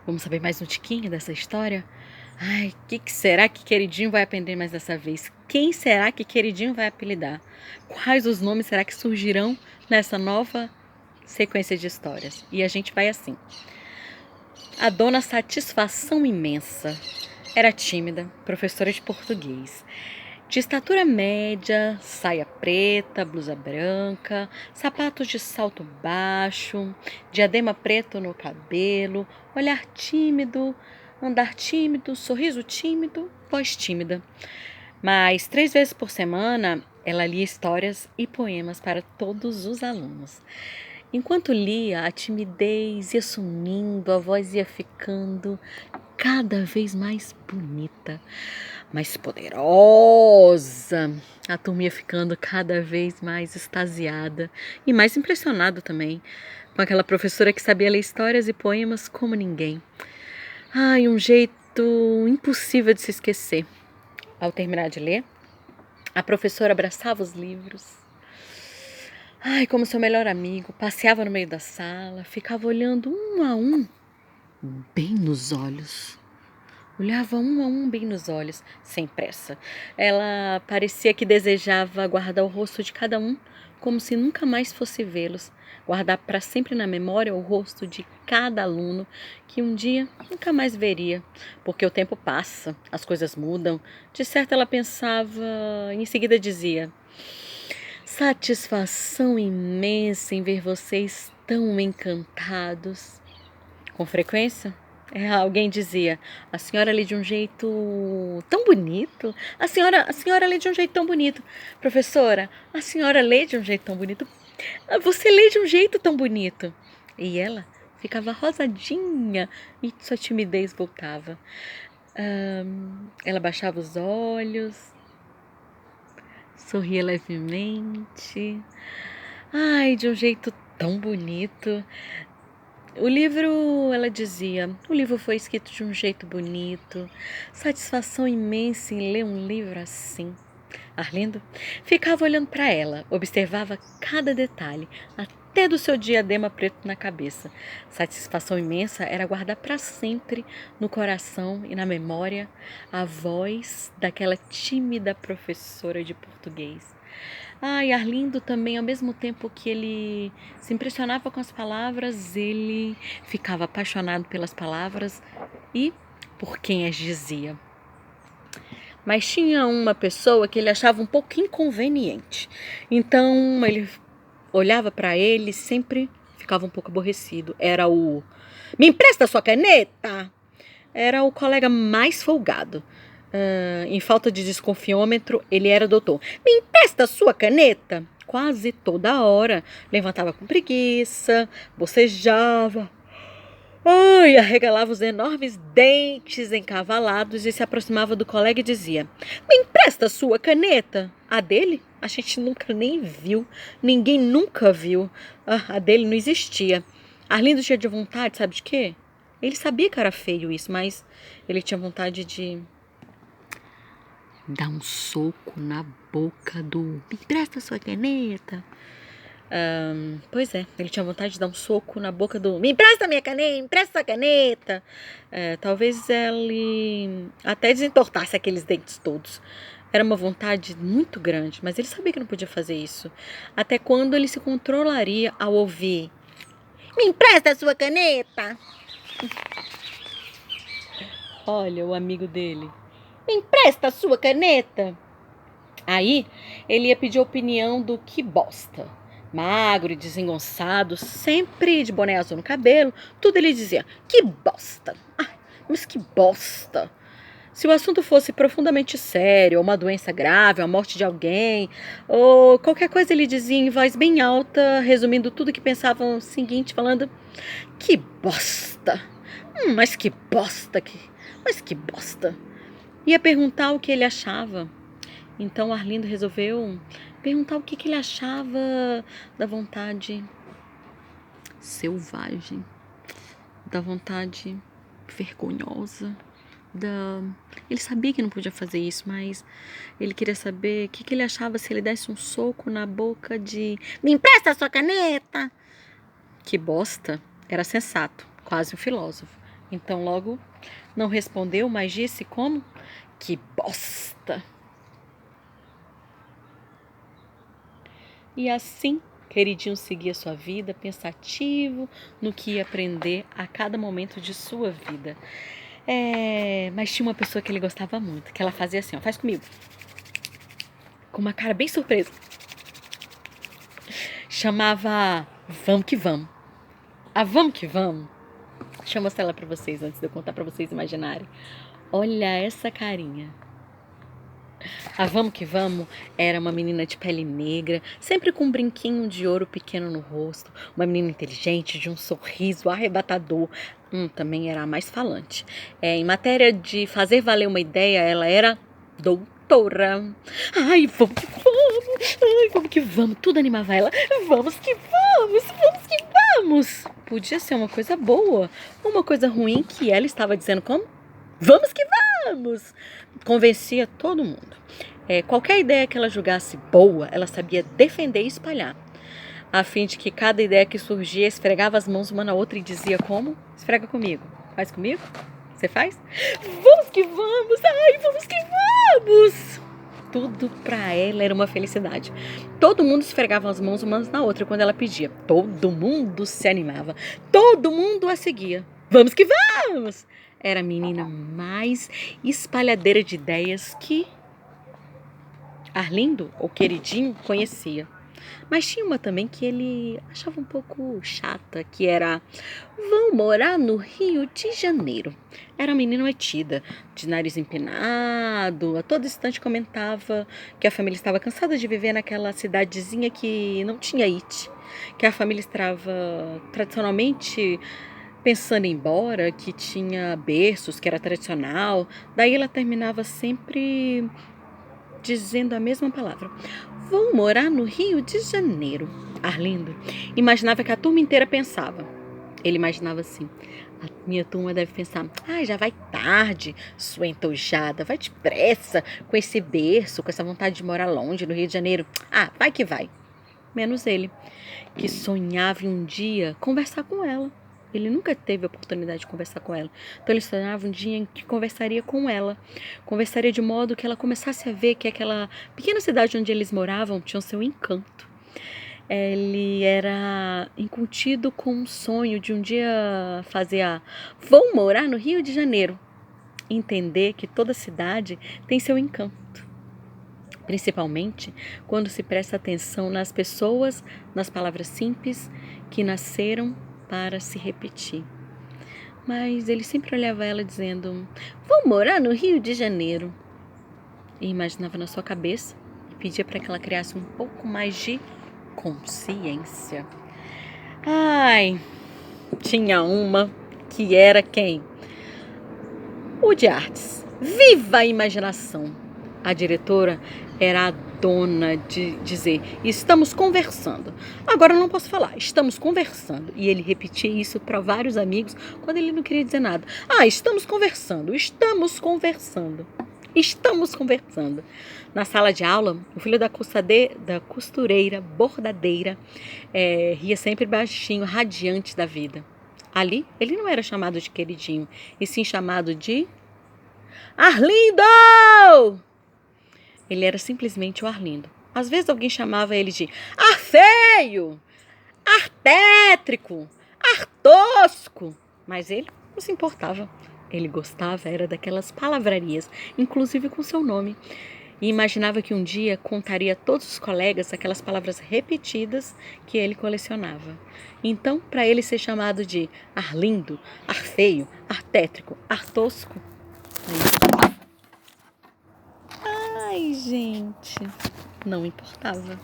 Vamos saber mais um tiquinho dessa história? Ai, o que será que Queridinho vai aprender mais dessa vez? Quem será que Queridinho vai apelidar? Quais os nomes será que surgirão nessa nova sequência de histórias? E a gente vai assim. A dona Satisfação Imensa era tímida, professora de português. De estatura média, saia preta, blusa branca, sapatos de salto baixo, diadema preto no cabelo, olhar tímido, andar tímido, sorriso tímido, voz tímida. Mas 3 vezes por semana ela lia histórias e poemas para todos os alunos. Enquanto lia, a timidez ia sumindo, a voz ia ficando cada vez mais bonita, mais poderosa. A turma ia ficando cada vez mais extasiada e mais impressionada também com aquela professora que sabia ler histórias e poemas como ninguém. Ai, um jeito impossível de se esquecer. Ao terminar de ler, a professora abraçava os livros. Ai, como seu melhor amigo, passeava no meio da sala, ficava olhando um a um, bem nos olhos. Olhava um a um bem nos olhos, sem pressa. Ela parecia que desejava guardar o rosto de cada um, como se nunca mais fosse vê-los. Guardar para sempre na memória o rosto de cada aluno que um dia nunca mais veria. Porque o tempo passa, as coisas mudam. De certo ela pensava, em seguida dizia: satisfação imensa em ver vocês tão encantados. Com frequência, alguém dizia: a senhora lê de um jeito tão bonito. A senhora lê de um jeito tão bonito. Professora, a senhora lê de um jeito tão bonito. Você lê de um jeito tão bonito. E ela ficava rosadinha e sua timidez voltava. Ela baixava os olhos, sorria levemente. Ai, de um jeito tão bonito. O livro, ela dizia, o livro foi escrito de um jeito bonito. Satisfação imensa em ler um livro assim. Arlindo ficava olhando para ela, observava cada detalhe, até do seu diadema preto na cabeça. Satisfação imensa era guardar para sempre no coração e na memória a voz daquela tímida professora de português. E Arlindo também, ao mesmo tempo que ele se impressionava com as palavras, ele ficava apaixonado pelas palavras e por quem as dizia. Mas tinha uma pessoa que ele achava um pouco inconveniente. Então ele olhava para ele e sempre ficava um pouco aborrecido. Era o: me empresta sua caneta? Era o colega mais folgado. Em falta de desconfiômetro, ele era doutor. Me empresta sua caneta? Quase toda hora. Levantava com preguiça, bocejava. Ai, arregalava os enormes dentes encavalados e se aproximava do colega e dizia: me empresta sua caneta? A dele? A gente nunca nem viu. Ninguém nunca viu. A dele não existia. Arlindo tinha de vontade, sabe de quê? Ele sabia que era feio isso, mas ele tinha vontade de dar um soco na boca do: me empresta sua caneta? Pois é, ele tinha vontade de dar um soco na boca do: me empresta minha caneta, me empresta sua caneta. Talvez ele até desentortasse aqueles dentes todos. Era uma vontade muito grande, mas ele sabia que não podia fazer isso. Até quando ele se controlaria ao ouvir: me empresta sua caneta? Olha o amigo dele: me empresta sua caneta? Aí ele ia pedir a opinião do que bosta. Magro e desengonçado, sempre de boné azul no cabelo, tudo ele dizia: que bosta! Mas que bosta! Se o assunto fosse profundamente sério, ou uma doença grave, a morte de alguém, ou qualquer coisa, ele dizia em voz bem alta, resumindo tudo que pensava o seguinte, falando: que bosta! Mas que bosta! Mas que bosta! Ia perguntar o que ele achava. Então Arlindo resolveu perguntar o que ele achava da vontade selvagem, da vontade vergonhosa. Ele sabia que não podia fazer isso, mas ele queria saber o que ele achava se ele desse um soco na boca de: me empresta a sua caneta? Que bosta! Era sensato, quase um filósofo. Então logo não respondeu, mas disse como? Que bosta! E assim, queridinho seguia sua vida, pensativo no que ia aprender a cada momento de sua vida. Mas tinha uma pessoa que ele gostava muito, que ela fazia assim, ó, faz comigo. Com uma cara bem surpresa. Chamava Vamos que Vamos. A Vamos que Vamos. Deixa eu mostrar ela pra vocês, antes de eu contar pra vocês imaginarem. Olha essa carinha. A Vamos que Vamos era uma menina de pele negra, sempre com um brinquinho de ouro pequeno no rosto, uma menina inteligente, de um sorriso arrebatador, também era a mais falante. Em matéria de fazer valer uma ideia, ela era doutora. Ai, vamos que vamos! Ai, vamos que vamos! Tudo animava ela. Vamos que vamos! Vamos que vamos! Podia ser uma coisa boa, uma coisa ruim que ela estava dizendo como? Vamos que vamos! Convencia todo mundo. Qualquer ideia que ela julgasse boa, ela sabia defender e espalhar, a fim de que cada ideia que surgia esfregava as mãos uma na outra e dizia como? Esfrega comigo. Faz comigo? Você faz? Vamos que vamos! Ai, vamos que vamos! Tudo pra ela era uma felicidade. Todo mundo esfregava as mãos umas na outra quando ela pedia. Todo mundo se animava. Todo mundo a seguia. Vamos que vamos! Era a menina mais espalhadeira de ideias que Arlindo, ou queridinho, conhecia. Mas tinha uma também que ele achava um pouco chata, que era vão morar no Rio de Janeiro. Era uma menina metida, de nariz empinado, a todo instante comentava que a família estava cansada de viver naquela cidadezinha que não tinha IT, que a família estava tradicionalmente pensando em ir embora, que tinha berços, que era tradicional. Daí ela terminava sempre dizendo a mesma palavra. Vou morar no Rio de Janeiro. Arlindo imaginava que a turma inteira pensava. Ele imaginava assim. A minha turma deve pensar, já vai tarde, sua entojada, vai depressa com esse berço, com essa vontade de morar longe no Rio de Janeiro. Vai que vai. Menos ele, que sonhava em um dia conversar com ela. Ele nunca teve a oportunidade de conversar com ela. Então ele sonhava um dia em que conversaria com ela. Conversaria de modo que ela começasse a ver que aquela pequena cidade onde eles moravam tinha o seu encanto. Ele era incutido com um sonho de um dia fazer vou morar no Rio de Janeiro. Entender que toda cidade tem seu encanto. Principalmente quando se presta atenção nas pessoas, nas palavras simples que nasceram para se repetir. Mas ele sempre olhava ela dizendo, vou morar no Rio de Janeiro. E imaginava na sua cabeça e pedia para que ela criasse um pouco mais de consciência. Tinha uma que era quem? O de artes. Viva a imaginação! A diretora era a dona de dizer, estamos conversando. Agora eu não posso falar, estamos conversando. E ele repetia isso para vários amigos quando ele não queria dizer nada. Estamos conversando, estamos conversando. Estamos conversando. Na sala de aula, o filho da costureira, bordadeira, ria sempre baixinho, radiante da vida. Ali, ele não era chamado de queridinho, e sim chamado de Arlindo! Ele era simplesmente o Arlindo. Às vezes alguém chamava ele de ar feio, ar tétrico, ar tosco. Mas ele não se importava. Ele gostava, era daquelas palavrarias, inclusive com seu nome. E imaginava que um dia contaria a todos os colegas aquelas palavras repetidas que ele colecionava. Então, para ele ser chamado de Arlindo, ar feio, ar tétrico, ar tosco, gente, não importava.